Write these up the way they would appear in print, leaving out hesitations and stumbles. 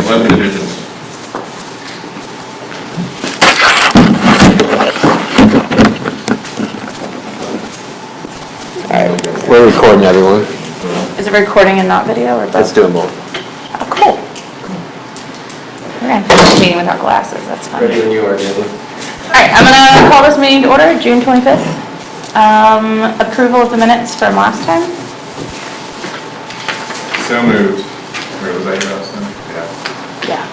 11 divisions. We're recording, everyone. Is it recording and not video, or both? Let's do them both. Oh, cool. We're gonna have a meeting without glasses, that's fun. Ready when you are, Jalen. All right, I'm gonna call this meeting to order, June 25th. Approval of the minutes from last time. So moved. Wait, was that you last time? Yeah.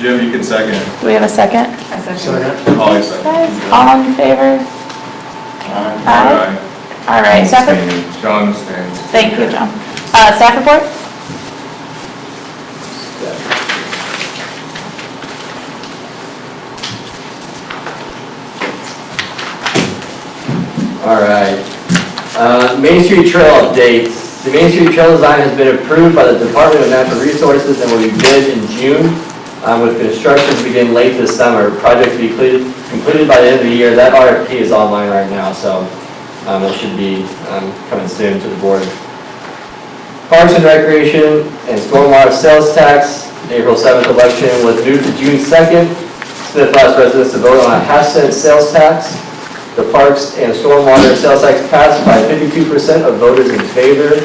Yeah. You can second. Do we have a second? Holly second. Guys, all in favor? Aye. All right, staff report. John abstains. Thank you, John. Staff report? All right. Main Street Trail updates. The Main Street Trail design has been approved by the Department of Natural Resources and will be bid in June, with construction to begin late this summer. Project to be completed by the end of the year. That RFP is online right now, so it should be coming soon to the board. Parks and Recreation and Stormwater Sales Tax, April 7th election was moved to June 2nd. Smith asked residents to vote on a half-cent sales tax. The Parks and Stormwater Sales Tax passed by 52% of voters in favor.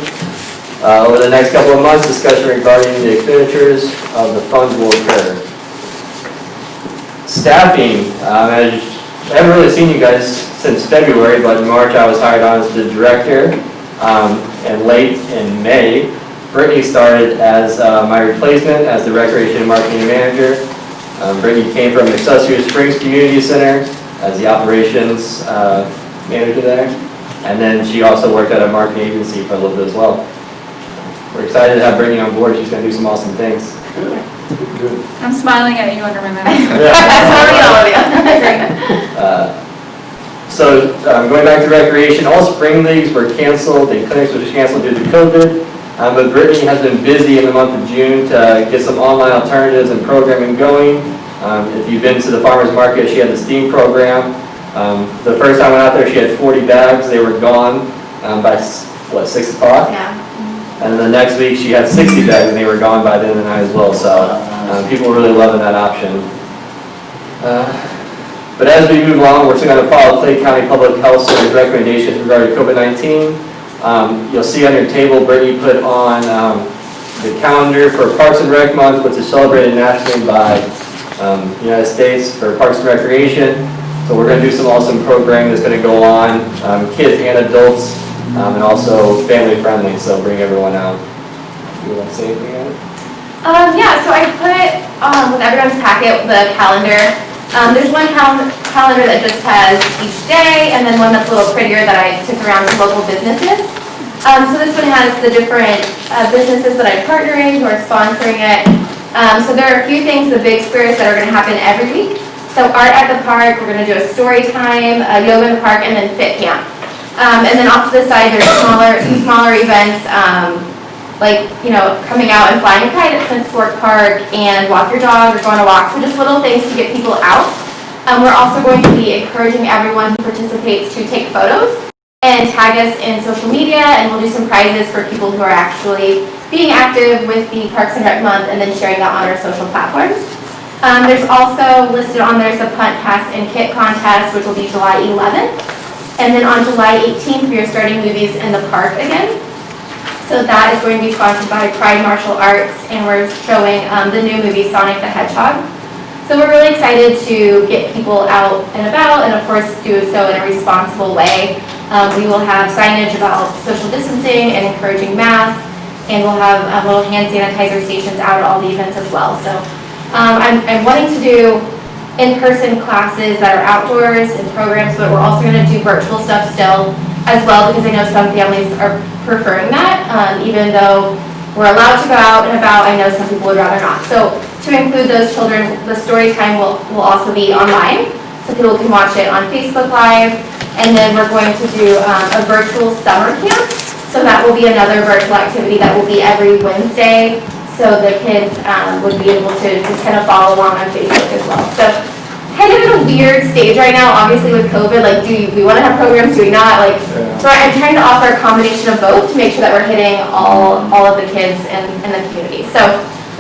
Over the next couple of months, discussion regarding the expenditures of the funds will occur. Staffing, I haven't really seen you guys since February, but in March I was hired on as the director, and late in May, Brittany started as my replacement as the Recreation and Marketing Manager. Brittany came from Excelsior Springs Community Center as the operations manager there, and then she also worked at a marketing agency for a little bit as well. We're excited to have Brittany on board. She's going to do some awesome things. I'm smiling at you under my mask. So going back to recreation, all spring leagues were canceled. The clinics were just canceled due to COVID. But Brittany has been busy in the month of June to get some online alternatives and programming going. If you've been to the farmer's market, she had the STEAM program. The first time I went out there, she had 40 bags. They were gone by, 6 o'clock? Yeah. And then the next week, she had 60 bags, and they were gone by the end of the night as well. So people were really loving that option. But as we move along, we're still going to follow Clay County Public Health Service recommendations regarding COVID-19. You'll see on your table, Brittany put on the calendar for Parks and Rec Month, which is celebrated nationally by the United States for Parks and Recreation. So we're going to do some awesome programming that's going to go on, kids and adults, and also family friendly, so bring everyone out. You want to say anything on it? Yeah, so I put with everyone's packet the calendar. There's one calendar that just has each day, and then one that's a little prettier that I took around to local businesses. So this one has the different businesses that I'm partnering who are sponsoring it. So there are a few things, the big squares that are going to happen every week. So art at the park, we're going to do a story time, yoga in the park, and then fit camp. And then off to the side, there's some smaller events, like, coming out and flying a kite at Smith Sport Park and walk your dog or go on a walk. So just little things to get people out. We're also going to be encouraging everyone who participates to take photos and tag us in social media, and we'll do some prizes for people who are actually being active with the Parks and Rec Month and then sharing that on our social platforms. There's also listed on there the punt, pass, and kit contest, which will be July 11th. And then on July 18th, we are starting movies in the park again. So that is going to be sponsored by Pride Martial Arts, and we're showing the new movie Sonic the Hedgehog. So we're really excited to get people out and about, and of course do so in a responsible way. We will have signage about social distancing and encouraging masks, and we'll have little hand sanitizer stations out at all the events as well. So I'm wanting to do in-person classes that are outdoors and programs, but we're also going to do virtual stuff still as well, because I know some families are preferring that. Even though we're allowed to go out and about, I know some people would rather not. So to include those children, the story time will also be online, so people can watch it on Facebook Live. And then we're going to do a virtual summer camp. So that will be another virtual activity that will be every Wednesday. So the kids would be able to just kind of follow along on Facebook as well. So kind of in a weird stage right now, obviously with COVID, like, we want to have programs, do we not? Like, so I'm trying to offer a combination of both to make sure that we're hitting all of the kids in the community. So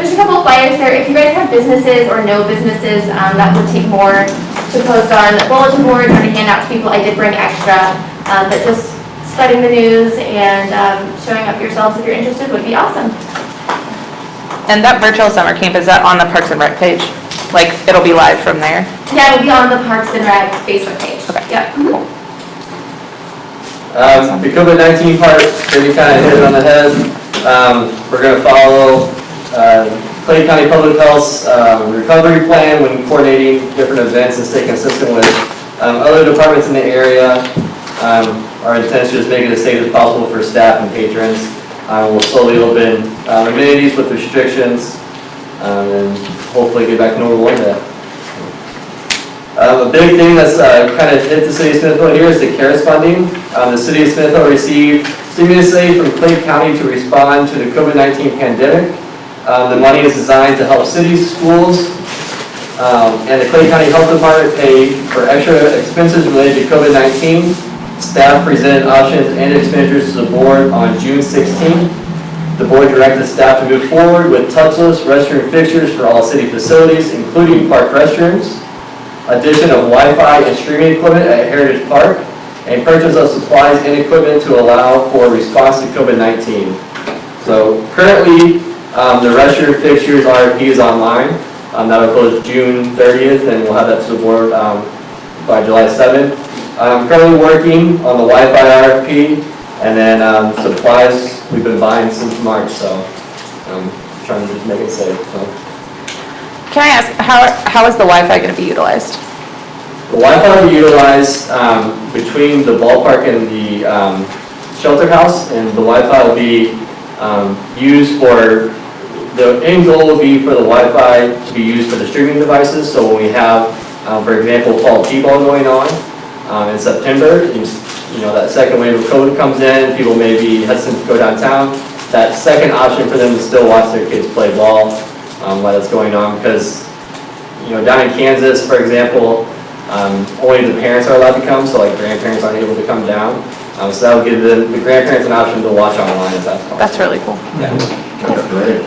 there's a couple of flyers there. If you guys have businesses or no businesses, that would take more to post on bulletin boards or to hand out to people. I did bring extra, but just spreading the news and showing up yourselves if you're interested would be awesome. And that virtual summer camp, is that on the Parks and Rec page? Like, it'll be live from there? Yeah, it'll be on the Parks and Rec Facebook page. Okay. Yep. The COVID-19 part, Brittany kind of hit it on the head. We're going to follow Clay County Public Health's recovery plan when coordinating different events and stay consistent with other departments in the area. Our intention is to make it as safe as possible for staff and patrons. We'll slowly open amenities with restrictions and hopefully get back to normal one day. A big thing that's kind of hit the city of Smithville here is the CARES funding. The city of Smithville received stimulus aid from Clay County to respond to the COVID-19 pandemic. The money is designed to help cities, schools, and the Clay County Health Department pay for extra expenses related to COVID-19. Staff presented options and expenditures to the board on June 16th. The board directed staff to move forward with touchless restroom fixtures for all city facilities, including park restrooms, addition of Wi-Fi and streaming equipment at Heritage Park, and purchase of supplies and equipment to allow for response to COVID-19. So currently, the restroom fixtures RFP is online. That'll close June 30th, and we'll have that to the board by July 7th. I'm currently working on the Wi-Fi RFP, and then supplies we've been buying since March, so I'm trying to just make it safe. So. Can I ask, how is the Wi-Fi going to be utilized? The Wi-Fi will be utilized between the ballpark and the shelter house, and the Wi-Fi will be used for, the end goal will be for the Wi-Fi to be used for the streaming devices. So when we have, for example, fall T-ball going on in September, you know, that second wave of COVID comes in, people may be hesitant to go downtown. That second option for them to still watch their kids play ball while that's going on, because, you know, down in Kansas, for example, only the parents are allowed to come, so like grandparents aren't able to come down. So that will give the grandparents an option to watch online if that's possible. That's really cool. Yeah. That's great.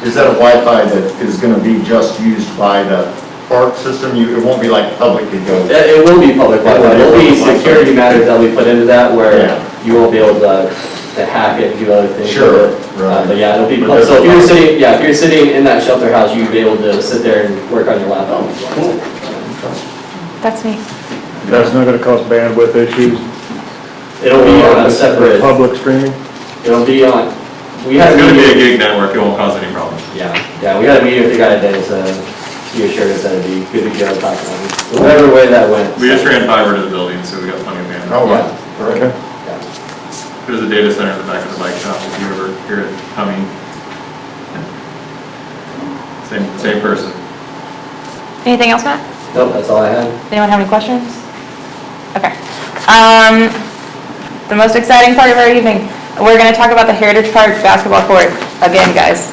Is that a Wi-Fi that is going to be just used by the park system? It won't be like public could go? It will be public Wi-Fi. There'll be security matters that we put into that where you won't be able to hack it and do other things. Sure. But yeah, it'll be public. So if you're sitting in that shelter house, you'll be able to sit there and work on your laptop. Cool. That's neat. That's not gonna cause bandwidth issues? It'll be on a separate, Public streaming? it'll be on, we had It's a gonna be a meeting. gig network, it won't cause any problems. Yeah, we had a meeting with the guy today, so he assured us that it'd be good to go talk about it. Whatever way that went. We just ran fiber to the building, so we got plenty of bandwidth. Oh, wow. Okay. There's a data center in the back of the bike shop, if you ever hear it humming. Same person. Anything else, Matt? Nope, that's all I had. Anyone have any questions? Okay. The most exciting part of our evening, we're going to talk about the Heritage Park basketball court again, guys.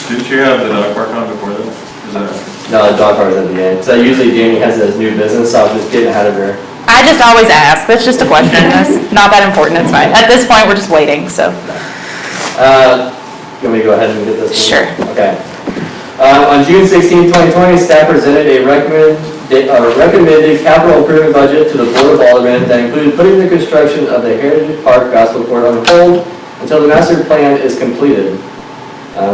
Didn't you have the dog park on before that? Is that? No, the dog park was at the end. So usually Jamie has this new business, so I was just getting ahead of her. I just always ask. That's just a question. That's not that important. It's fine. At this point, we're just waiting, so. You want me to go ahead and get this? one? Sure. Okay. On June 16, 2020, staff presented a recommended capital improvement budget to the Board of Aldermen that included putting the construction of the Heritage Park basketball court on hold until the master plan is completed.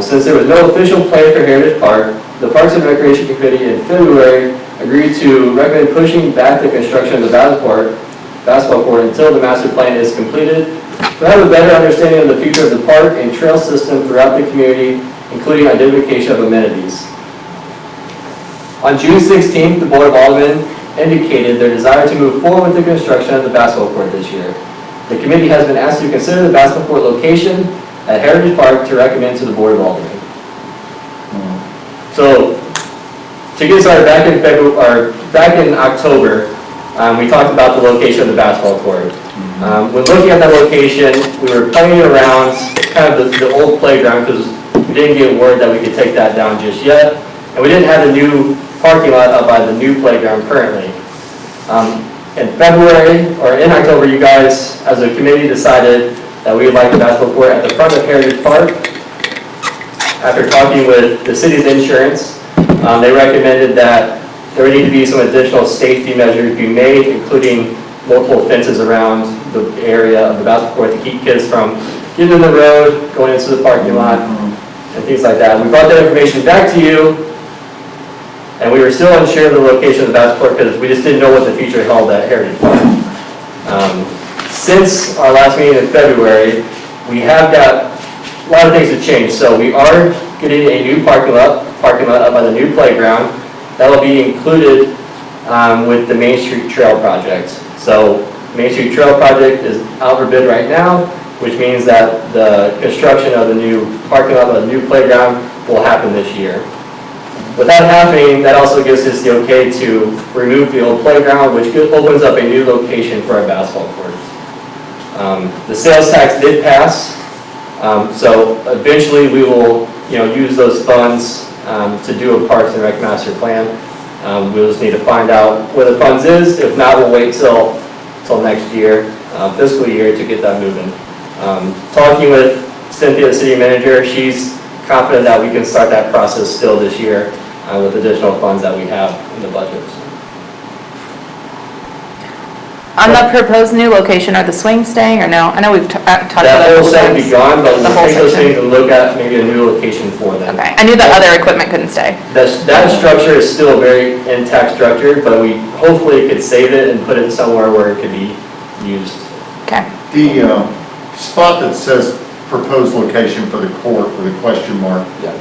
Since there was no official plan for Heritage Park, the Parks and Recreation Committee in February agreed to recommend pushing back the construction of the basketball court until the master plan is completed to have a better understanding of the future of the park and trail system throughout the community, including identification of amenities. On June 16th, the Board of Aldermen indicated their desire to move forward with the construction of the basketball court this year. The committee has been asked to consider the basketball court location at Heritage Park to recommend to the Board of Aldermen. So, to get started, back in October, we talked about the location of the basketball court. When looking at that location, we were playing around kind of the old playground because we didn't get word that we could take that down just yet. And we didn't have the new parking lot up by the new playground currently. In February, or in October, you guys, as a committee, decided that we would like the basketball court at the front of Heritage Park. After talking with the city's insurance, they recommended that there would need to be some additional safety measures be made, including multiple fences around the area of the basketball court to keep kids from getting in the road, going into the parking lot, and things like that. We brought that information back to you, and we were still unsure of the location of the basketball court because we just didn't know what the future held at Heritage Park. Since our last meeting in February, we have got a lot of things have changed. So we are getting a new parking lot up by the new playground. That will be included with the Main Street Trail project. So Main Street Trail project is out for bid right now, which means that the construction of the new parking lot, the new playground will happen this year. With that happening, that also gives us the okay to remove the old playground, which opens up a new location for our basketball courts. The sales tax did pass, so eventually we will, use those funds to do a Parks and Rec master plan. We'll just need to find out where the funds is. If not, we'll wait till next year, fiscal year, to get that moving. Talking with Cynthia, the city manager, she's confident that we can start that process still this year with additional funds that we have in the budget. On the proposed new location, are the swings staying or no? I know we've talked about That that. whole site will be gone, but The we'll whole take those section. things and look at maybe a new location for them. Okay, I knew the other equipment couldn't stay. That structure is still a very intact structure, but we hopefully could save it and put it somewhere where it could be used. Okay. The spot that says proposed location for the court with a question mark, Yeah.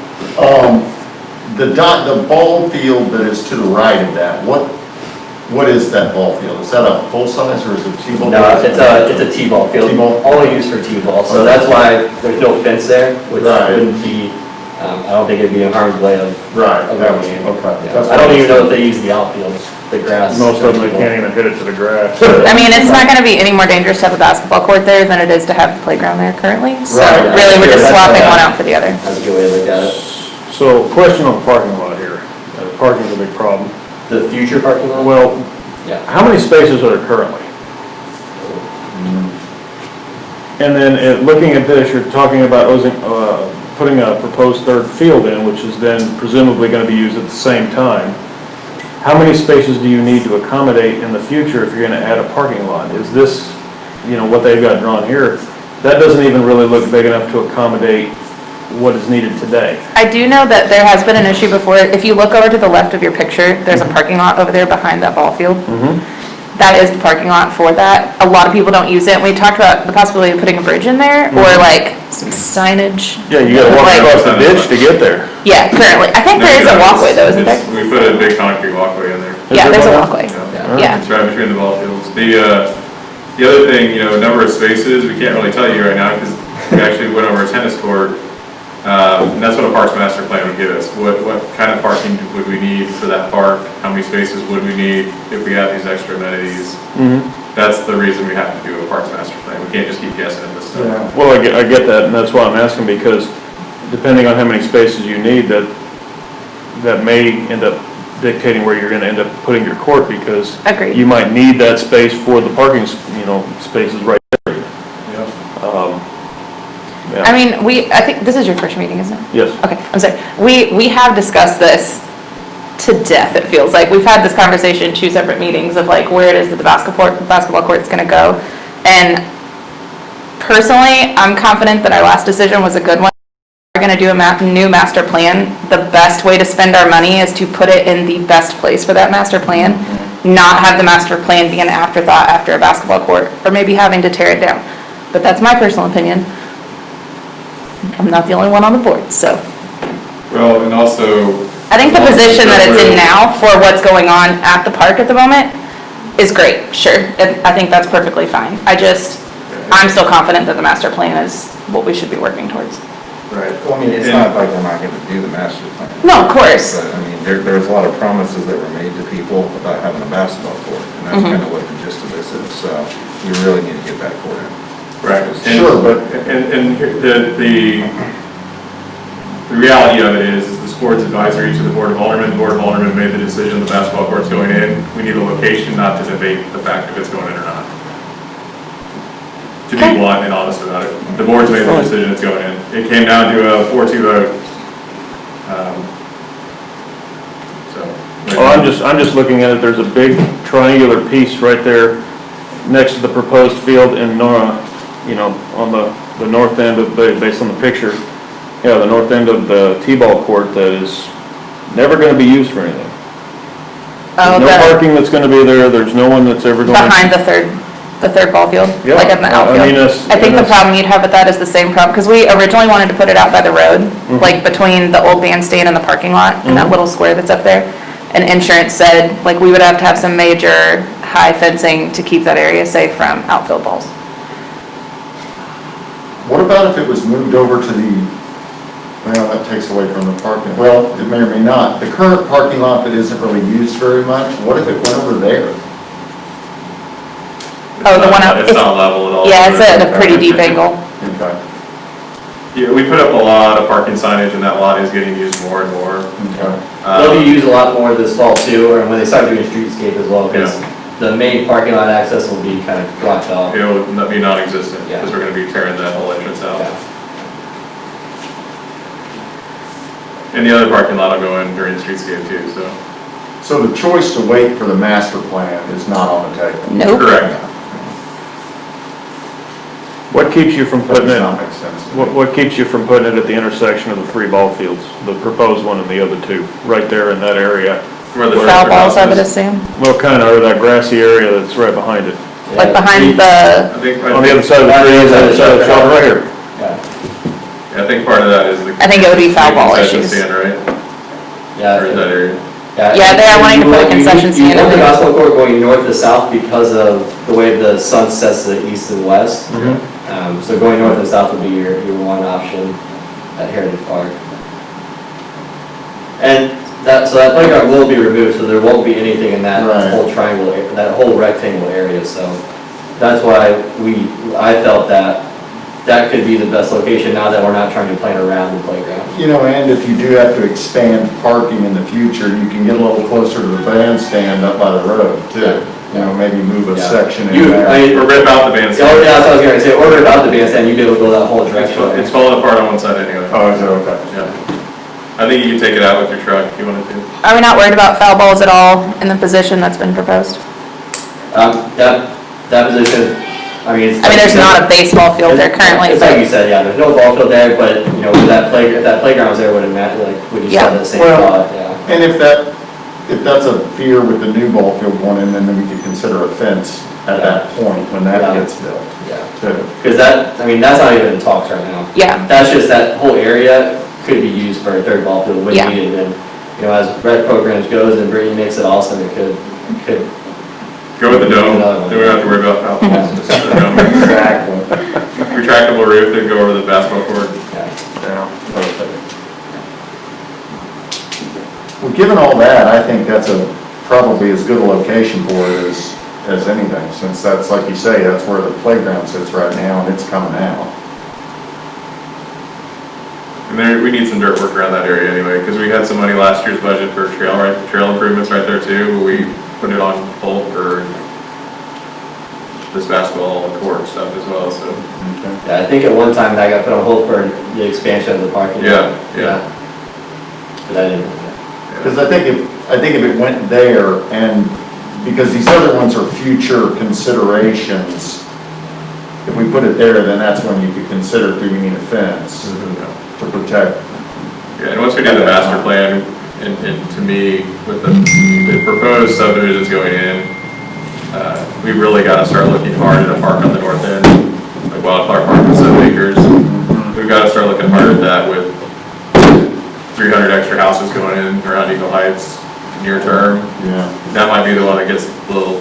the ball field that is to the right of that, what is that ball field? Is that a full size or is it T-ball? No, it's a T-ball field, T-ball? only used for T-ball, so that's why there's no fence there, which Right. wouldn't be, I don't think it'd be in harm's way of. Right, of that was, going in. okay. Yeah. I don't even know if they use the outfield, the grass. Most of them, they can't even hit it to the grass. I mean, it's not gonna be any more dangerous to have a basketball court there than it is to have the playground there currently. So Right. really, we're just That's swapping right. one out for the other. That's a good way to look at it. So, question on the parking lot here. Parking's a big problem. The future parking lot? Well, Yeah. how many spaces are there currently? And then, looking at this, you're talking about putting a proposed third field in, which is then presumably going to be used at the same time. How many spaces do you need to accommodate in the future if you're going to add a parking lot? Is this, what they've got drawn here, that doesn't even really look big enough to accommodate what is needed today. I do know that there has been an issue before. If you look over to the left of your picture, there's a parking lot over there behind that ball field. That is the parking lot for that. A lot of people don't use it. We talked about the possibility of putting a bridge in there or like some signage. Yeah, you gotta walk Like- across the ditch to get there. Yeah, currently. I think there is a walkway though, isn't there? We put a big concrete walkway in there. Yeah, there there's a one? walkway. Yeah. Yeah. It's right between the ball fields. The other thing, number of spaces, we can't really tell you right now because we actually went over a tennis court. And that's what a parks master plan would give us. What kind of parking would we need for that park? How many spaces would we need if we have these extra amenities? That's the reason we have to do a parks master plan. We can't just keep guessing at this stuff. Well, I get that, and that's why I'm asking, because depending on how many spaces you need, that may end up dictating where you're gonna end up putting your court, because Agreed. you might need that space for the parking, spaces right there. Yeah. I mean, I think this is your first meeting, isn't it? Yes. Okay, I'm sorry. We have discussed this to death, it feels like. We've had this conversation, 2 separate meetings of like where it is that the basketball court's gonna go. And personally, I'm confident that our last decision was a good one. We're gonna do a new master plan. The best way to spend our money is to put it in the best place for that master plan, not have the master plan be an afterthought after a basketball court, or maybe having to tear it down. But that's my personal opinion. I'm not the only one on the board, so. Well, and also. I think the position that it's in now for what's going on at the park at the moment is great, sure. I think that's perfectly fine. I'm still confident that the master plan is what we should be working towards. Right. Well, I mean, it's not like we're not going to do the master plan. No, of course. But, I mean, there's a lot of promises that were made to people about having a basketball court, and that's kind of what the gist of this is. So we really need to get that court in. Right. Sure, but And the reality of it is the sports advisory to the Board of Aldermen. The Board of Aldermen made the decision the basketball court's going in. We need a location, not to debate the fact if it's going in or not. To be Okay. blunt and honest about it. The board's made the decision it's going in. It came down to a 4-2 vote. So. Well, I'm just looking at it, there's a big triangular piece right there next to the proposed field in Nora, you know, on the north end of, based on the picture, yeah, the north end of the T-ball court that is never gonna be used for anything. Oh, There's no the, parking that's gonna be there, there's no one that's ever going. behind the third ball field, Yeah, like in the I outfield. mean, it's- I think the it's- problem you'd have with that is the same problem, because we originally wanted to put it out by the road, Mm-hmm. like between the old bandstand and the parking lot, in that little square that's up there. And insurance said, like, we would have to have some major high fencing to keep that area safe from outfield balls. What about if it was moved over to the, well, that takes away from the parking, well, it may or may not. The current parking lot that isn't really used very much, what if it went over there? Oh, the one out- It's not level at all. Yeah, it's at a pretty deep angle. Okay, Yeah, we put up a lot of parking signage and that lot is getting used more and more. okay. They'll be used a lot more this fall too, or when they start doing streetscape as well, because the main parking lot access will be kind of blocked off. It'll be non-existent Yeah. because we're gonna be tearing that whole entrance out. Yeah. And the other parking lot will go in during streetscape too, so. So the choice to wait for the master plan is not on the table? Nope. Correct. What keeps you from That putting does it, not make sense. to me. what keeps you from putting it at the intersection of the 3 ball fields? The proposed one and the other 2, right there in that area? Where the Foul balls, I would house is. assume, Well, kind of, or that grassy area that's right behind it. like behind the, I think, On the other side of the trees, on the other side of the shop, right here. Yeah, I think part of that is the. I think it would be foul ball concession issues. stand, right? yeah. Or in that area. Yeah, they are wanting to put a concession stand You want in the there. basketball court going north to south because of the way the sun sets to the east and west. So going north and south would be your one option at Heritage Park. And so that playground will be removed, so there won't be anything in that Right. whole triangle, that whole rectangle area, so that's why I felt that could be the best location now that we're not trying to plan around the playground. You know, and if you do have to expand parking in the future, you can get a little closer to the bandstand up by the road too. You know, maybe move a Yeah. section in I there. mean, Or rip out the oh, bandstand. yeah, that's what I was gonna say, order about the bandstand, you'd be able to go that whole It's direction. it's falling apart on one side anyway. Oh, is it okay? Yeah. I think you can take it out with your truck if you wanted to. are we not worried about foul balls at all in the position that's been proposed? That position, I mean, it's. I mean, there's not a baseball field there currently, It's like you but, said, yeah, there's no ball field there, but, you know, if that playground's there, would it matter, like, would you Yeah. still have the same Well, thought, yeah. And if that's a fear with the new ball field one, and then we could consider a fence at that point when that Yeah. gets built Yeah, too. because I mean, that's not even in talks right now. yeah, That's just that whole area could be used for a third ball field when Yeah. needed, and, you know, as rec programs goes and Brittany makes it awesome, it could, Go with the dome, Another one. then we don't have to worry about foul balls. Just the dome. Exactly. Retractable roof that go over the basketball court. yeah. Yeah, perfect. Well, given all that, I think that's probably as good a location for it as anything, since that's, like you say, that's where the playground sits right now, and it's coming out. And there, we need some dirt work around that area anyway, because we had some money last year's budget for trail improvements right there too, but we put it on hold for this basketball court stuff as well, so. Okay. Yeah, I think at one time that got put on hold for the expansion of the parking lot. Yeah. But I didn't. Because I think if it went there, and, because these other ones are future considerations, if we put it there, then that's when you could consider, do we need a fence to protect? Yeah, and once we do the master plan, and to me, with the proposed subdivisions going in, we really gotta start looking hard at a park on the north end, like Wildflower Park with 7 acres. We've gotta start looking hard at that with 300 extra houses going in around Eagle Heights near term. Yeah. That might be the one that gets a little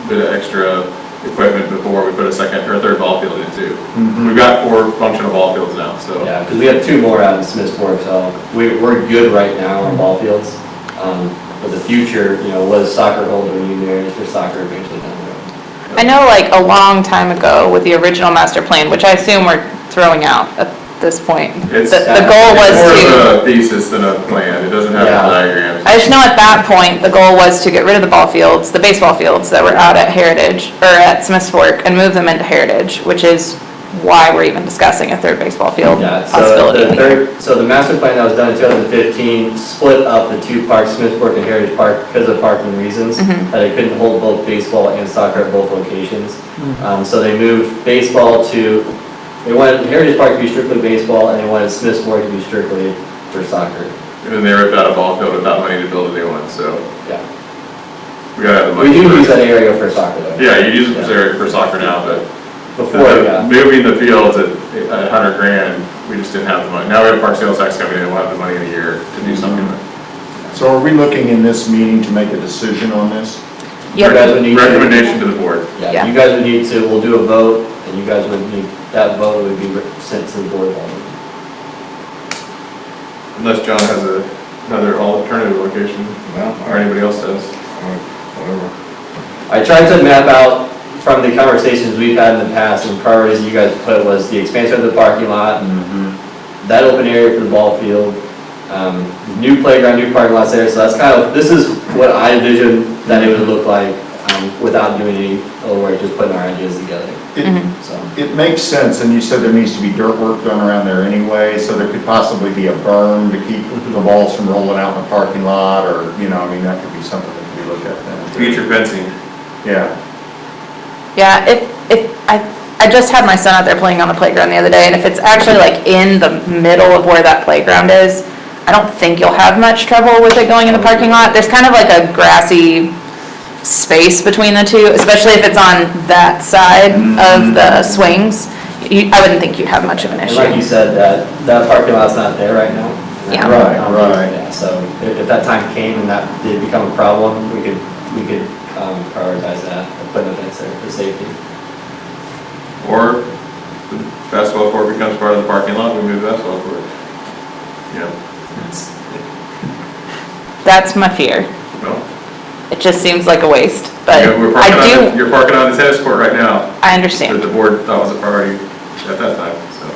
bit of extra equipment before we put a second or a third ball field in too. We've got 4 functional ball fields now, so. Yeah, because we have 2 more out in Smiths Fork, so we're good right now on ball fields. But the future, you know, was soccer holder new areas for soccer eventually down the road. I know like a long time ago with the original master plan, which I assume we're throwing out this point. It's- The goal was It's to. more of a thesis than a plan, it doesn't have Yeah. diagrams. I just know at that point, the goal was to get rid of the ball fields, the baseball fields that were out at Heritage, or at Smith's Fork, and move them into Heritage, which is why we're even discussing a third baseball field Yeah, so possibility. so the master plan that was done in 2015 split up the two parks, Smith Fork and Heritage Park, because of parking reasons, that it couldn't hold both baseball and soccer at both locations. So they moved baseball to, they wanted Heritage Park to be strictly baseball, and they wanted Smith's Fork to be strictly for soccer. And then they ripped out a ball field without money to build a new one, so Yeah. we gotta have the money. We do for use it. that area for soccer though. Yeah, you use it for soccer now, but Before, yeah. moving the fields at $100,000, we just didn't have the money. Now we have park sales tax coming in, we'll have the money in a year to do something with it. So are we looking in this meeting to make a decision on this? You guys would need to- Recommendation to the board. Yeah, Yeah. you guys would need to, we'll do a vote, and you guys would need, that vote would be sent to the board. Unless John has another alternative location, Well, or anybody else does. whatever. I tried to map out from the conversations we've had in the past, and priorities you guys put was the expansion of the parking lot, that open area for the ball field, new playground, new parking lots there, so that's kind of, this is what I envisioned that it would look like, without doing any overwork, just putting our ideas together, so. It makes sense, and you said there needs to be dirt work done around there anyway, so there could possibly be a berm to keep the balls from rolling out in the parking lot, or, you know, I mean, that could be something that could be looked at then. Future fencing. Yeah. Yeah, I just had my son out there playing on the playground the other day, and if it's actually like in the middle of where that playground is, I don't think you'll have much trouble with it going in the parking lot. There's kind of like a grassy space between the two, especially if it's on that side of the swings. I wouldn't think you'd have much of an And like you issue. said, that parking lot's not there right now. Yeah. Right. Yeah, so if that time came and that did become a problem, we could prioritize that, put a fence there for safety. Or the basketball court becomes part of the parking lot, we move the basketball court. Yeah, That's my fear. well, It just seems like a waste, but we're I parking do, you're parking on the tennis court right now, I that understand. the board thought was a priority at that time, so.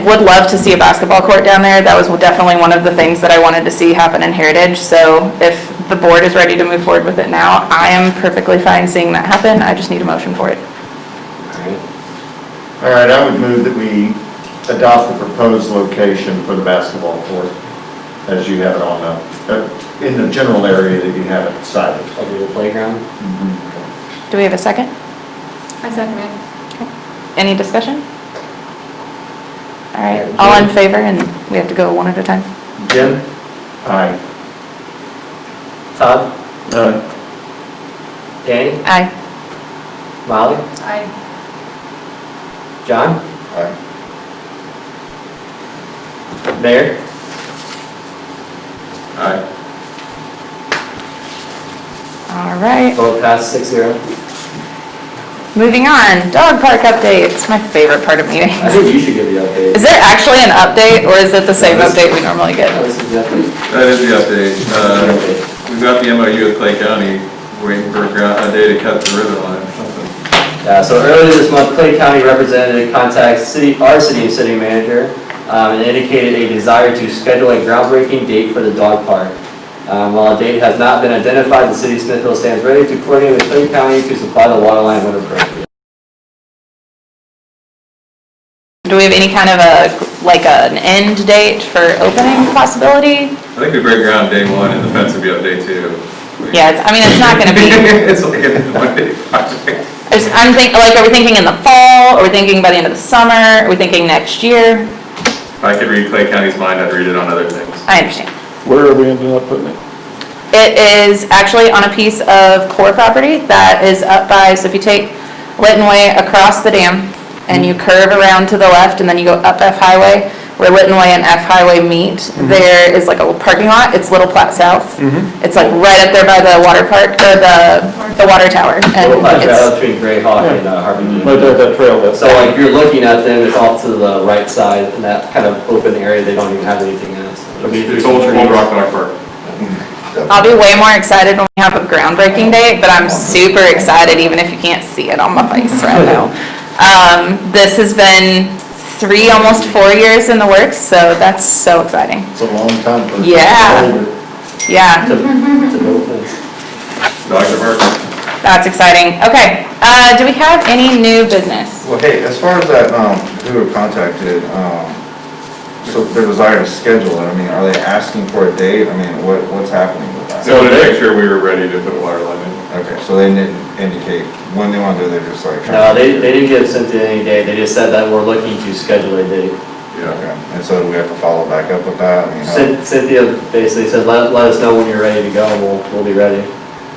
Would love to see a basketball court down there. That was definitely one of the things that I wanted to see happen in Heritage. So if the board is ready to move forward with it now, I am perfectly fine seeing that happen. I just need a motion for it. All right, I would move that we adopt the proposed location for the basketball court, as you have it on the, in the general area that you have it cited. I'll do the playground. Do we have a second? I second it. Any discussion? All right, all in favor, and we have to go one at a time. Jim? Aye. Todd? Danny? Aye. Molly? Aye. John? Aye. Mayor? Aye. All right, Vote passed 6-0. moving on. Dog park updates, my favorite part of meetings. I think you should give the update. Is there actually an update, or is it the same No, this- update we normally get? This is the update. That is the update. We've got the MOU with Clay County, waiting for a day to cut the ribbon on it or something. Yeah, so earlier this month, Clay County representative contacted our city and city manager and indicated a desire to schedule a groundbreaking date for the dog park. While a date has not been identified, the city of Smithville stands ready to coordinate with Clay County to supply the water line when appropriate. Do we have any kind of like an end date for opening possibility? I think we break ground day one and the fence will be up day two. Yeah, it's not gonna be, It's like a one-day project. I'm thinking, like, are we thinking in the fall? Are we thinking by the end of the summer? Are we thinking next year? If I could read Clay County's mind, I'd read it on other things. I understand. Where are we ending up putting it? It is actually on a piece of core property that is up by, so if you take Lytton Way across the dam and you curve around to the left and then you go up F Highway, where Lytton Way and F Highway meet, there is like a little parking lot. It's Little Platte South. It's like right up there by the water park, or the water tower. And Little Platte it's, Trail between Greyhawk and Harvey Dean. Right there, that trail, that's. So like you're looking at them, it's off to the right side, in that kind of open area, they don't even have anything else. It'll be through It's some old trees. Rock Dog Park. I'll be way more excited when we have a groundbreaking date, but I'm super excited even if you can't see it on my face right now. This has been 3, almost 4 years in the works, so that's so exciting. It's a long time for. Yeah. Yeah, To build this. Dr. Martin? that's exciting. Okay, do we have any new business? Well, hey, as far as that, who were contacted, so their desire to schedule it, I mean, are they asking for a date? I mean, what's happening with that? So to make sure we were ready to put a water line in. Okay, so they didn't indicate when they want to do it, they're just like. No, they didn't give Cynthia any date, they just said that we're looking to schedule a date. Okay, and so we have to follow back up with that? I mean, Cynthia basically said, let us know when you're ready to go, and we'll be ready.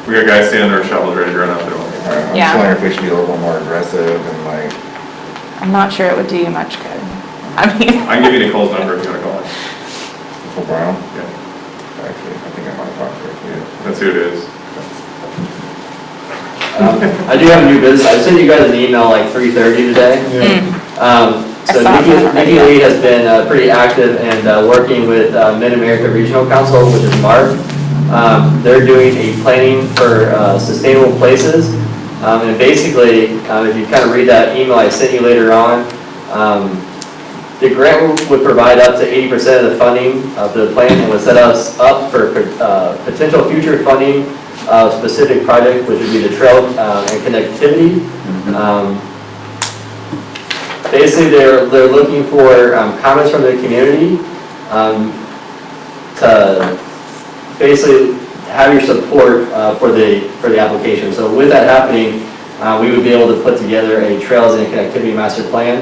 We got guys standing there, shovels ready to run out there. I'm just Yeah. wondering if we should be a little more aggressive and like, I'm not sure it would do you much good. I mean, I can give you Nicole's number if you want to call it. Nicole Brown? Yeah, Actually, I think I might have talked to her too. that's who it is. I do have a new business, I sent you guys an email like 3:30 today. So I saw it, but I Nikki Lee has been pretty active and working with Mid-America Regional Council, which is MARC. They're doing a planning for sustainable places. And basically, if you kind of read that email I sent you later on, the grant would provide up to 80% of the funding of the plan and would set us up for potential future funding of specific project, which would be the trail and connectivity. Basically, they're looking for comments from the community to basically have your support for the application. So with that happening, we would be able to put together a trails and connectivity master plan.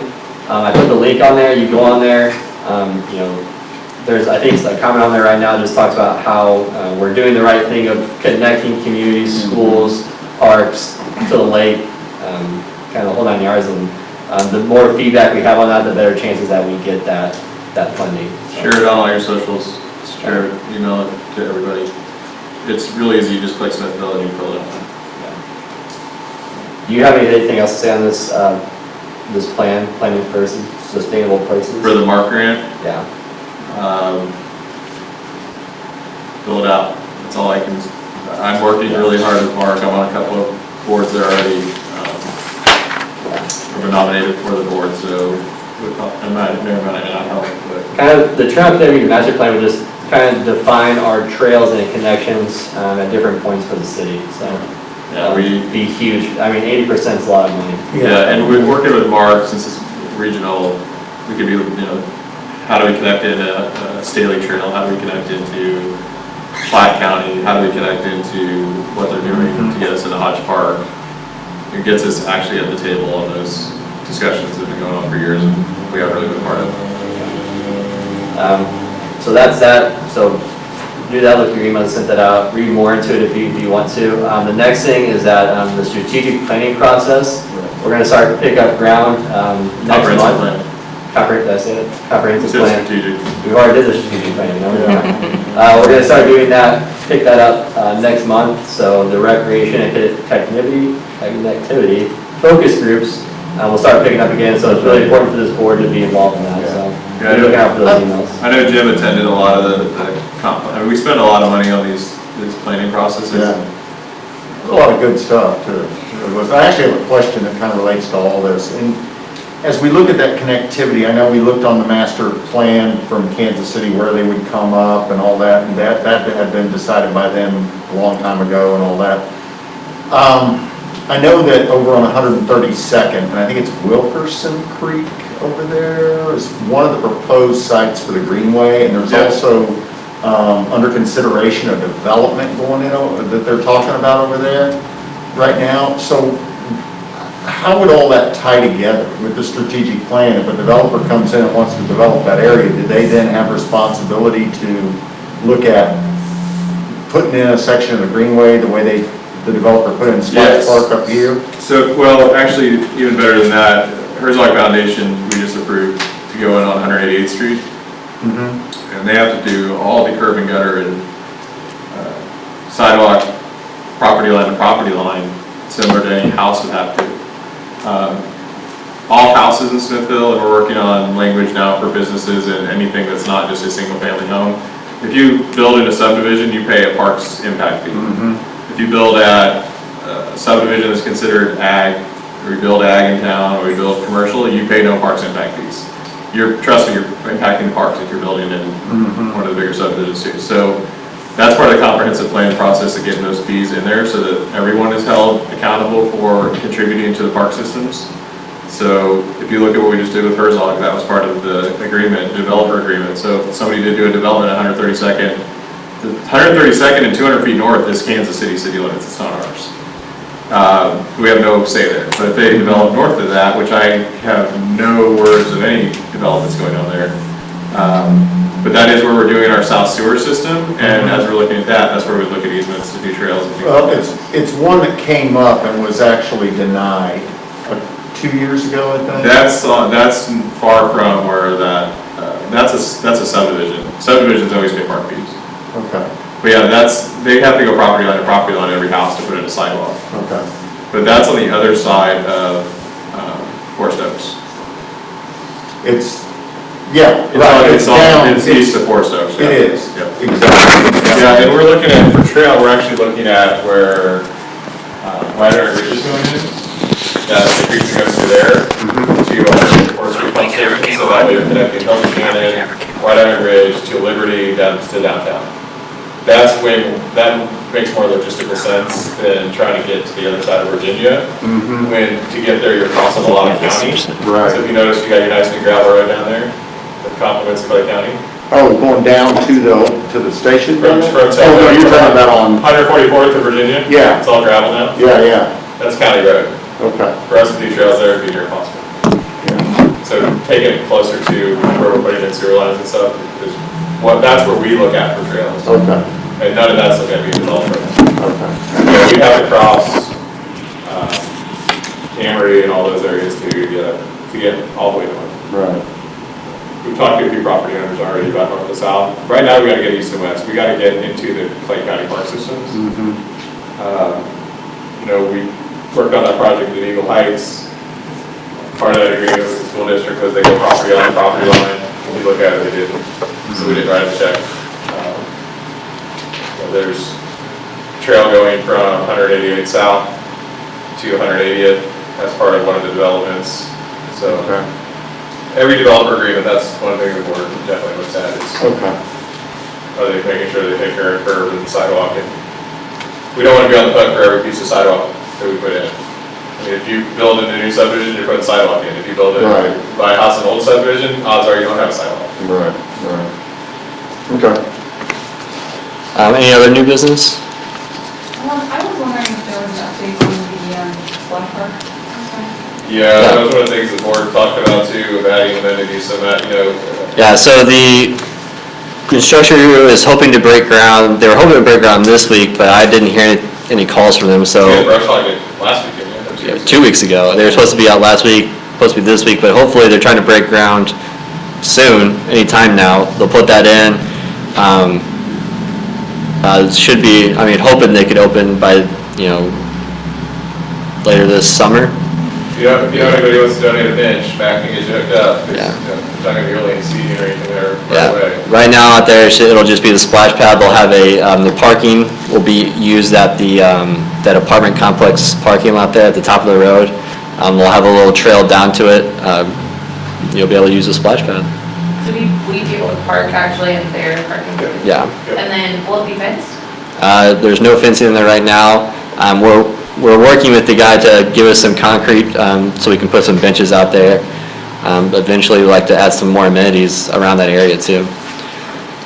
I put the link on there. You go on there. You know, there's I think a comment on there right now just talks about how we're doing the right thing of connecting communities, schools, parks to the lake, kind of the whole 9 yards. And the more feedback we have on that, the better chances that we get that funding. Share it on all your socials, share it, email it to everybody. It's really easy, you just click Smithville and you fill it out. Do you have anything else to say on this this planning for sustainable places? For the MARC grant, Yeah. fill it out, that's all I can, I'm working really hard with MARC, I'm on a couple of boards that are already, I've been nominated for the board, so I might not help, but. Kind of the trail connectivity master plan would just kind of define our trails and connections at different points for the city. So Yeah, it'd be huge. I mean, 80% is a lot of money. Yeah, and we're working with Mark, since it's regional, we could be, how do we connect into Staley Trail? How do we connect into Platte County? How do we connect into what they're doing to get us into Hodge Park? It gets us actually at the table on those discussions that have been going on for years, and we have really been part of it. So that's that. So do that, look at your email, send that out, read more into it if you want to. The next thing is that the strategic planning process, we're going to start to pick up ground next Comprehensive month. plan. That's it, comprehensive It's plan. strategic. We've already did the strategic planning, no? We're going to start doing that, pick that up next month. So the recreation and connectivity focus groups will start picking up again. So it's really important for this board to be involved in that. So Yeah. be looking out for those emails. I know Jim attended a lot of we spend a lot of money on these planning processes. Yeah. A lot of good stuff too. I actually have a question that kind of relates to all this. And as we look at that connectivity, I know we looked on the master plan from Kansas City where they would come up and all that, and that had been decided by them a long time ago and all that. I know that over on 132nd, and I think it's Wilkerson Creek over there, is one of the proposed sites for the Greenway, and there's also under consideration a development going in that they're talking about over there right now. So how would all that tie together with the strategic plan? If a developer comes in and wants to develop that area, do they then have responsibility to look at putting in a section of the Greenway the way the developer put in Splash Park up here? So, well, actually, even better than that, Herzog Foundation, we just approved to go in on 188th Street. And they have to do all the curb and gutter and sidewalk, property line to property line, similar to any house would have to. All houses in Smithville, and we're working on language now for businesses and anything that's not just a single family home. If you build in a subdivision, you pay a parks impact fee. If you build at a subdivision that's considered ag, or you build ag in town, or you build commercial, you pay no parks impact fees. trust me, you're impacting the parks if you're building in one of the bigger subdivisions too. So that's part of the comprehensive plan process of getting those fees in there so that everyone is held accountable for contributing to the park systems. So if you look at what we just did with Herzog, that was part of the agreement, developer agreement. So if somebody did do a development at 132nd, the 132nd and 200 feet north is Kansas City city limits, it's not ours. We have no say there, but if they develop north of that, which I have no words of any developments going on there, but that is where we're doing our south sewer system, and as we're looking at that, that's where we look at easements to do trails and things Well, like that. it's one that came up and was actually denied 2 years ago, I think. That's far from where that, that's a subdivision. Subdivision's always been park fees. Okay, But yeah, they have to go property line to property line every house to put in a sidewalk. okay. But that's on the other side of Forest Oaks. It's, yeah, right, it's down. It's east of Forest Oaks. Yeah. It is, Yep. exactly. Yeah, and we're looking at, for trail, we're actually looking at where Whiteout Ridge is going in. That the creek that goes through there to Forest Street Pump Station. So that way you're connecting Hilton Cannon, Whiteout Ridge to Liberty down to downtown. That makes more logistical sense than trying to get to the other side of Virginia. When to get there, you're crossing a lot of counties. Right. So if you notice, you got your nice new gravel road down there that complements Clay County. Oh, going down to the station? From Oh, no, you're talking about on, 144th of Virginia. Yeah. It's all gravel now. yeah, That's county road. okay. For us to do trails there would be near impossible. So taking it closer to where we're putting in sewer lines and stuff is that's where we look at for trails. Okay, And none of that's going to be developed right now. okay. Yeah, we have to cross Amory and all those areas to get all the way north. Right. We've talked to a few property owners already about north and south. Right now, we got to get east and west. We got to get into the Clay County park systems. We worked on that project at Eagle Heights. Part of that agreement with the school district was they go property line, property line. When we look at it, they didn't. So we didn't write a check. There's trail going from 188 south to 180th. That's part of one of the developments. So every developer agreement, that's one thing the board definitely looks at is Okay. are they making sure they take care of curb and sidewalk. And we don't want to be on the hook for every piece of sidewalk that we put in. I mean, if you build in a new subdivision, you're putting sidewalk in. If you build it, Right. buy a house in an old subdivision, odds are you don't have a sidewalk. Right, okay. Any other new business? I was wondering if there was an update on the splash park. Yeah, that was one of the things the board talked about too, of adding amenities so that, Yeah, so the construction crew is hoping to break ground, they were hoping to break ground this week, but I didn't hear any calls from them, we had so brush hog it last week, didn't you? 2 weeks ago. They were supposed to be out last week, supposed to be this week, but hopefully they're trying to break ground soon, anytime now. They'll put that in. Should be, hoping they could open by, later this summer. If you know anybody wants to donate a bench, back and get you hooked up. Yeah. It's not gonna be really in seating or anything there Yeah, right away. right now out there, it'll just be the splash pad. They'll have the parking will be used at that apartment complex parking lot there at the top of the road. We'll have a little trail down to it. You'll be able to use the splash pad. So we be able to park actually in their parking lot? Yeah. And then will it be fenced? There's no fencing in there right now. We're working with the guy to give us some concrete, so we can put some benches out there. Eventually, we'd like to add some more amenities around that area too. Is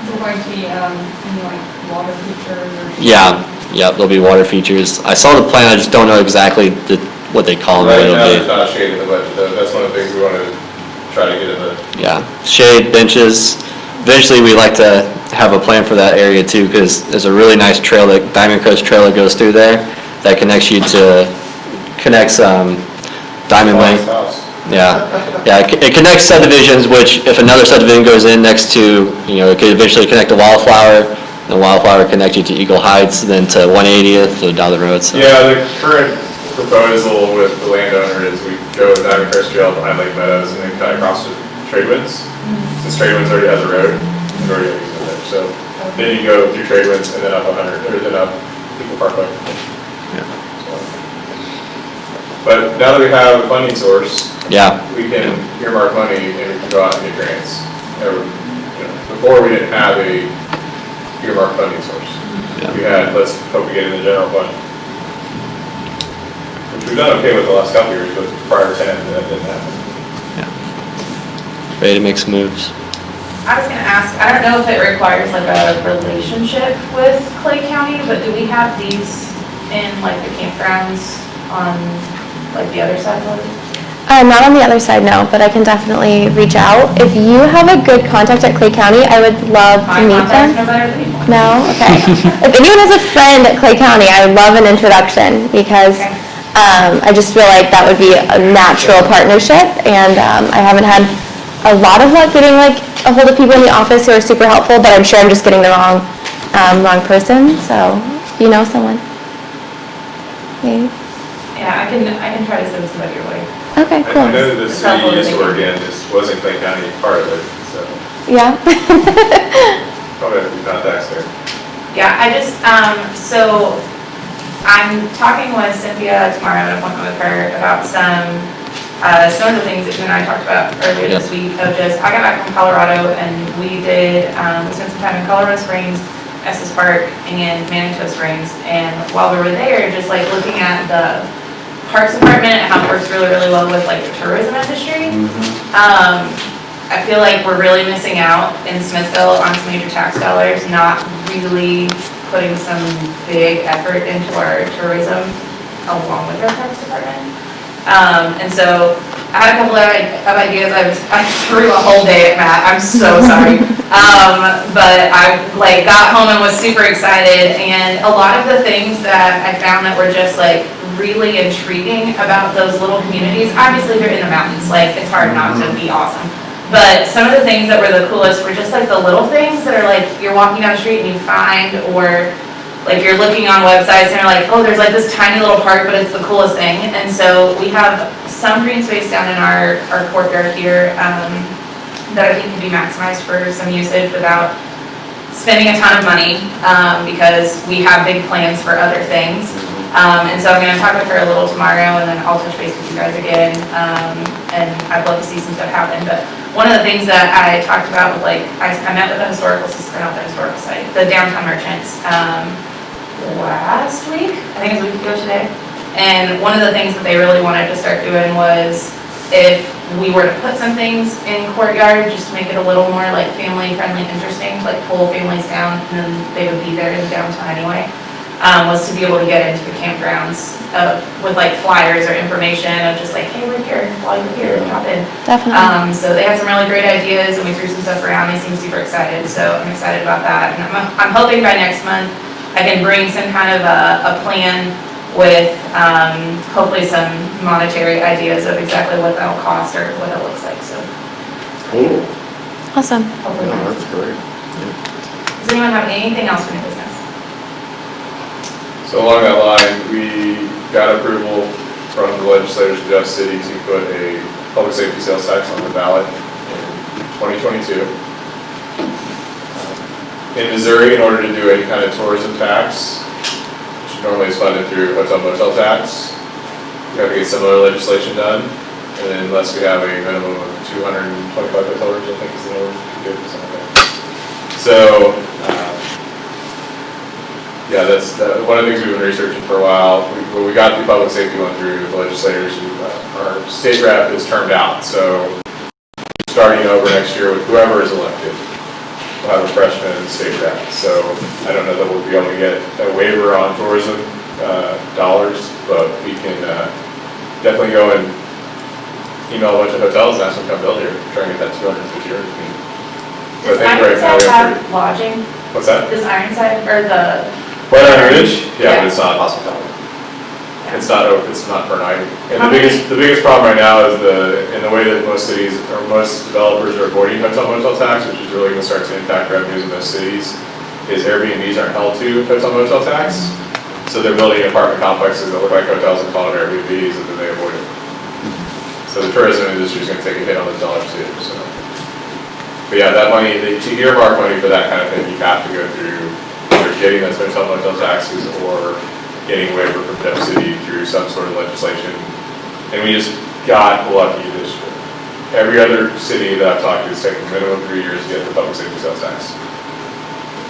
there going to be any water features or? Yeah, there'll be water features. I saw the plan, I just don't know exactly what they call them. Right what now, it'll there's be. not a shade in the budget though. That's one of the things we want to try to get in the. Yeah, shade, benches. Eventually, we like to have a plan for that area too, because there's a really nice trail, that Diamond Crest Trail that goes through there, that connects Diamond Lake. House. Yeah, it connects subdivisions, which if another subdivision goes in next to, it could eventually connect to Wildflower, and Wildflower connect you to Eagle Heights, then to 180th, so down the road, so. Yeah, the current proposal with the landowner is we go with Diamond Crest Trail behind Lake Meadows and then cut across to Tradewinds. Since Tradewinds already has a road, we've already got easement there. So then you go through Tradewinds and then up 100, or then up Eagle Parkway. But now that we have a funding source, Yeah. we can earmark money and we can go out and get grants. Before we didn't have a earmark funding source. We had, let's hope we get in the general fund. Which we've done okay with the last couple years, but prior to 10, that didn't happen. Ready to make some moves. I was gonna ask, I don't know if it requires like a relationship with Clay County, but do we have these in like the campgrounds on like the other side of the lake? Not on the other side, no, but I can definitely reach out. If you have a good contact at Clay County, I would love to My meet contact's them. no better than yours. No? Okay. If anyone has a friend at Clay County, I would love an introduction because Okay. I just feel like that would be a natural partnership, and I haven't had a lot of luck getting like a hold of people in the office who are super helpful, but I'm sure I'm just getting the wrong person, so you know someone. Maybe. Yeah, I can try to send somebody your way. Okay, I cool. know that the It's helpful city to used think to of. work in, just wasn't Clay County part of it, so Yeah. probably have a few contacts there. Yeah, I just, so I'm talking with Cynthia tomorrow, an appointment with her about some of the things that you and I talked about earlier this week of just, I got back from Colorado and we spent some time in Colorado Springs, Estes Park, and Manitou Springs. And while we were there, just like looking at the Parks Department and how it works really, really well with like the tourism industry. I feel like we're really missing out in Smithville on some major tax dollars, not really putting some big effort into our tourism along with our Parks Department. And so I had a couple of ideas. I threw a whole day at Matt. I'm so sorry. But I like got home and was super excited. And a lot of the things that I found that were just like really intriguing about those little communities, obviously they're in the mountains. Like it's hard not to be awesome. But some of the things that were the coolest were just like the little things that are like you're walking down the street and you find, or like you're looking on websites and you're like, oh, there's like this tiny little park, but it's the coolest thing. And so we have some green space down in our courtyard here that I think can be maximized for some usage without spending a ton of money because we have big plans for other things. And so I'm going to talk with her a little tomorrow, and then I'll touch base with you guys again. And I'd love to see some stuff happen. But one of the things that I talked about was like, I met with the historical site, the downtown merchants last week. I think it was a week ago today. And one of the things that they really wanted to start doing was if we were to put some things in courtyard, just to make it a little more like family friendly, interesting, like pull families down, and then they would be there in downtown anyway. Was to be able to get into the campgrounds with like flyers or information of just like, hey, we're here, while you're here, drop in. Definitely. So they had some really great ideas and we threw some stuff around. They seem super excited, so I'm excited about that. And I'm hoping by next month I can bring some kind of a plan with hopefully some monetary ideas of exactly what that'll cost or what it looks like, so. Cool. Awesome. Hopefully. That's great. Does anyone have anything else for new business? So along that line, we got approval from the legislators of Jeff City to put a public safety sales tax on the ballot in 2022. In Missouri, in order to do any kind of tourism tax, which normally is funded through hotel motel tax, we have to get similar legislation done. And unless we have a minimum of 225 hotel rooms, I think is the number to do something like that. So, yeah, that's one of the things we've been researching for a while. We got the public safety one through the legislators. Our state rep is termed out, so starting over next year with whoever is elected, we'll have a freshman state rep. So I don't know that we'll be able to get a waiver on tourism dollars, but we can definitely go and email a bunch of hotels and ask them to come build here, try and get that 250 rooms. So I Does think right now we Ironside have have lodging? what's that? Does Ironside, or the? White Iron Ridge? Yeah, Yeah. but it's not hospitality. It's not per night. And How the biggest problem right now is in the way that most cities, or most developers are avoiding hotel motel tax, which is really gonna start to impact revenues in those cities, is Airbnbs aren't held to hotel motel tax. So they're building apartment complexes that look like hotels and call them Airbnbs, and then they avoid it. So the tourism industry is gonna take a hit on the dollars too, so. But yeah, that money, to earmark money for that kind of thing, you have to go through either getting those hotel motel taxes or getting a waiver from Jeff City through some sort of legislation And we just got lucky this year. Every other city that I've talked to is taking a minimum of 3 years to get the public safety sales tax.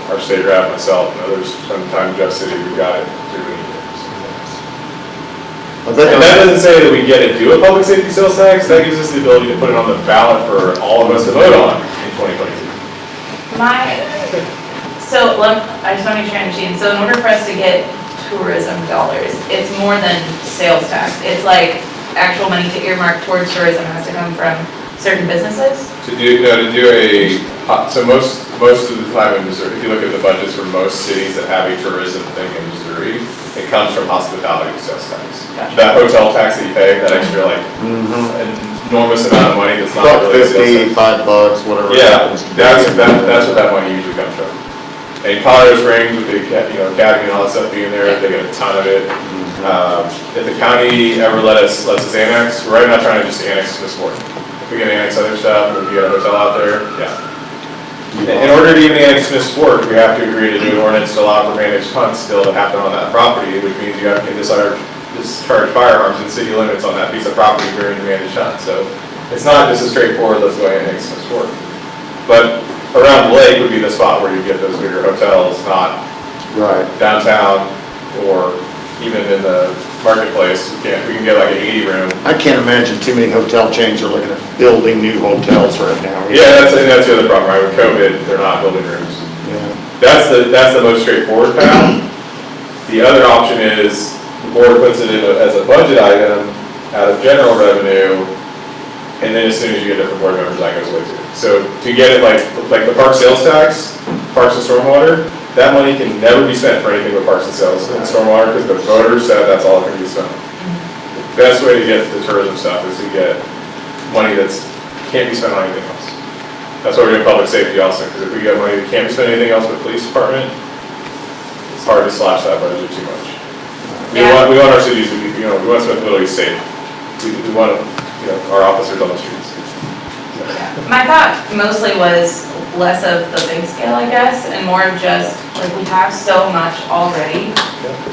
Our state rep, myself, and others, sometimes Jeff City, we got it 2 years. And that doesn't say that we get to do a public safety sales tax, that gives us the ability to put it on the ballot for all of us to vote on in 2022. I just want to make sure I understand. So in order for us to get tourism dollars, it's more than sales tax. It's like actual money to earmark towards tourism has to come from certain businesses? So most of the time in Missouri, if you look at the budgets for most cities that have a tourism thing in Missouri, it comes from hospitality sales tax. Gotcha. That hotel tax that you pay, that extra an enormous amount of money that's not really a sales tax. $5, whatever. Yeah, that's what that money usually comes from. And Colorado Springs with the, academy and all that stuff being there, they get a ton of it. If the county ever lets us annex, we're right now trying to just annex the sport. If we can annex other stuff, if we get a hotel out there, yeah. In order to even annex Smith Sport, we have to agree to do an ordinance to allow for managed hunts still to happen on that property, which means you have to discharge firearms in city limits on that piece of property during the managed hunt. So it's not just a straightforward, let's go ahead and annex Smith Sport. But around the lake would be the spot where you get those bigger hotels, not downtown or even in the marketplace. We can get like an 80 room. I can't imagine too many hotel chains are looking at building new hotels right now. Yeah, that's the other problem, right? With COVID, they're not building rooms. Yeah. That's the most straightforward path. The other option is the board puts it in as a budget item out of general revenue, and then as soon as you get different board members, that goes away too. So to get it like the park sales tax, parks and stormwater, that money can never be spent for anything but parks and sales and stormwater because the voters said that's all it can be spent. The best way to get the tourism stuff is to get money that can't be spent on anything else. That's why we're doing public safety also, because if we get money that can't be spent on anything else with the police department, it's hard to slash that budget too much. We want our cities to be, we want Smithville to be safe. We want, our officers on the streets. My thought mostly was less of the big scale, I guess, and more of just, like, we have so much already,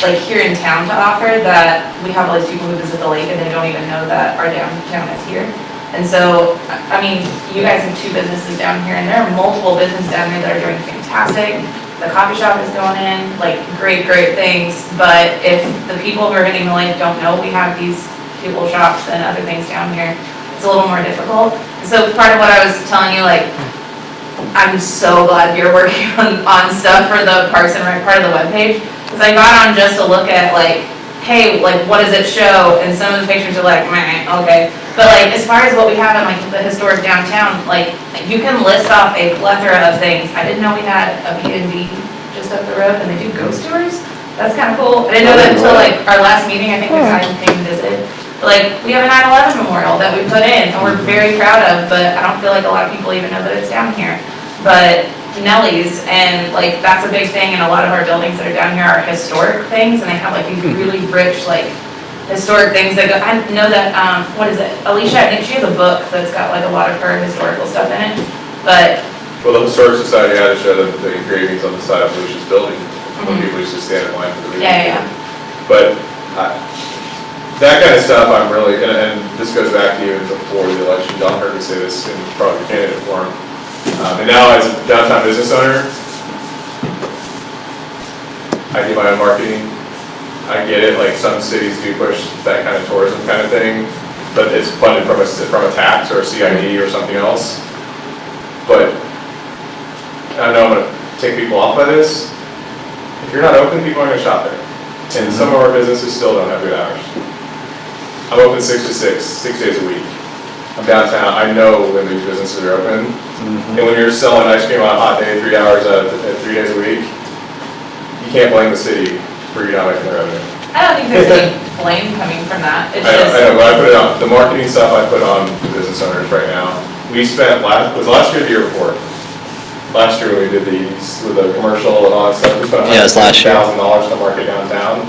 like, here in town to offer, that we have all these people who visit the lake and they don't even know that our downtown is here. And so, I mean, you guys have 2 businesses down here, and there are multiple businesses down here that are doing fantastic. The coffee shop is going in, like, great things, but if the people who are hitting the lake don't know we have these cute little shops and other things down here, it's a little more difficult. So part of what I was telling you, like, I'm so glad you're working on stuff for the Parks and Rec part of the webpage, because I got on just to look at, like, hey, like, what does it show? And some of the pictures are like, meh, okay. But, like, as far as what we have in, like, the historic downtown, like, you can list off a plethora of things. I didn't know we had a B&B just up the road, and they do ghost tours. That's kind of cool. I didn't know that until, like, our last meeting. I think the guy came and visited. Like, we have a 9/11 memorial that we put in, and we're very proud of, but I don't feel like a lot of people even know that it's down here. But Nellie's, and like, that's a big thing, and a lot of our buildings that are down here are historic things, and they have like these really rich, like, historic things that go, I know that, what is it, Alicia, I think she has a book that's got like a lot of her historical stuff in it, but. Well, the Historic Society had to show the engravings on the side of Alicia's building, when people used to stand in line for the meeting. Yeah. But that kind of stuff, I'm really, and this goes back to even before the election, John heard me say this in probably candidate forum. And now as a downtown business owner, I do my own marketing. I get it, like some cities do push that kind of tourism kind of thing, but it's funded from a tax or a CID or something else. But I know I'm going to take people off by this. If you're not open, people aren't going to shop there. And some of our businesses still don't have good hours. I'm open 6 to 6 days a week. I'm downtown, I know when these businesses are open. And when you're selling ice cream on a hot day, 3 hours at 3 days a week, you can't blame the city for you not making the revenue. I don't think there's any blame coming from that. It's I just. know, but I put it on, the marketing stuff I put on the business owners right now. We spent, was last year or the year before? Last year when we did these with the commercial and all that stuff, we spent $150,000 to market downtown.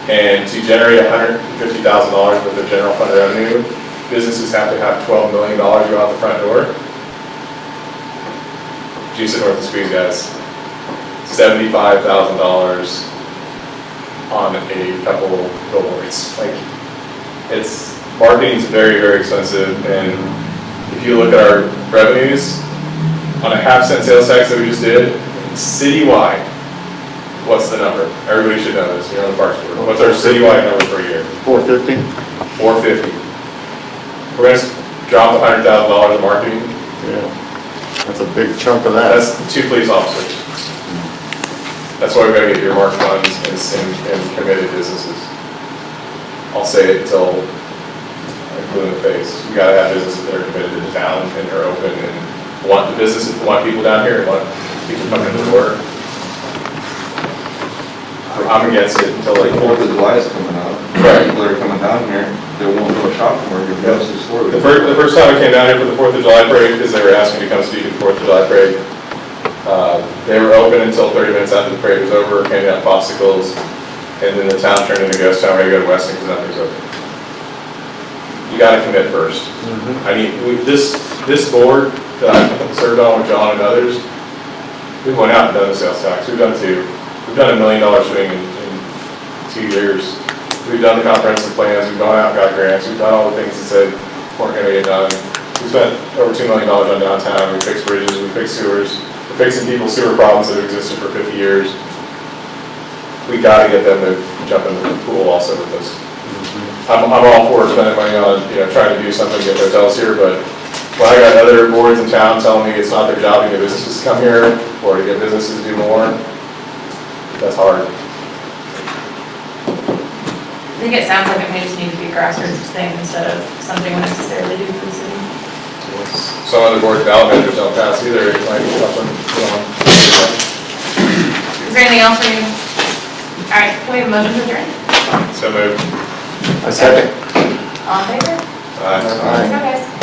And to generate $150,000 with the general fund revenue, businesses have to have $12 million go out the front door. Juice it north of squeeze, guys. $75,000 on a couple billboards. Like, it's marketing's very, very expensive, and if you look at our revenues, on a half-cent sales tax that we just did, citywide, what's the number? Everybody should know this, you're on the Parks Board. What's our citywide number per year? 450? 450. We're gonna drop $100,000 in marketing, Yeah. That's a big chunk of that. that's 2 police officers. That's why we gotta get earmark funds and committed businesses. I'll say it until I put in the face. We gotta have businesses that are committed to the town and are open and want the businesses, want people down here, want people coming in the door. I'm against it until like. 4th of July is coming up. Right. People that are coming down here, they won't go shopping or go to the store. The first time I came down here for the 4th of July parade, because they were asking me to come speak at the 4th of July parade, they were open until 30 minutes after the parade was over, handing out popsicles, and then the town turned into ghost town, ready to go to Weston because nothing's open. You gotta commit first. I mean, this board that I served on with John and others, we went out and done the sales tax. We've done 2. We've done $1 million swing in 2 years. We've done the comprehensive plans, we've gone out and got grants, we've done all the things that said weren't gonna get done. We spent over $2 million on downtown, we fixed bridges, we fixed sewers, we're fixing people's sewer problems that have existed for 50 years. We gotta get them to jump into the pool also with us. I'm all for spending money on, trying to do something to get hotels here, but when I got other boards in town telling me it's not their job to get businesses to come here, or to get businesses to do more, that's hard. I think it sounds like it may just need to be a grassroots thing instead of something we necessarily do for the city. Some other board development don't pass either, it might be something, Is there anything else for you? All right, can we have a motion to adjourn? So moved. I second. All in favor? Aye. Let's go, guys.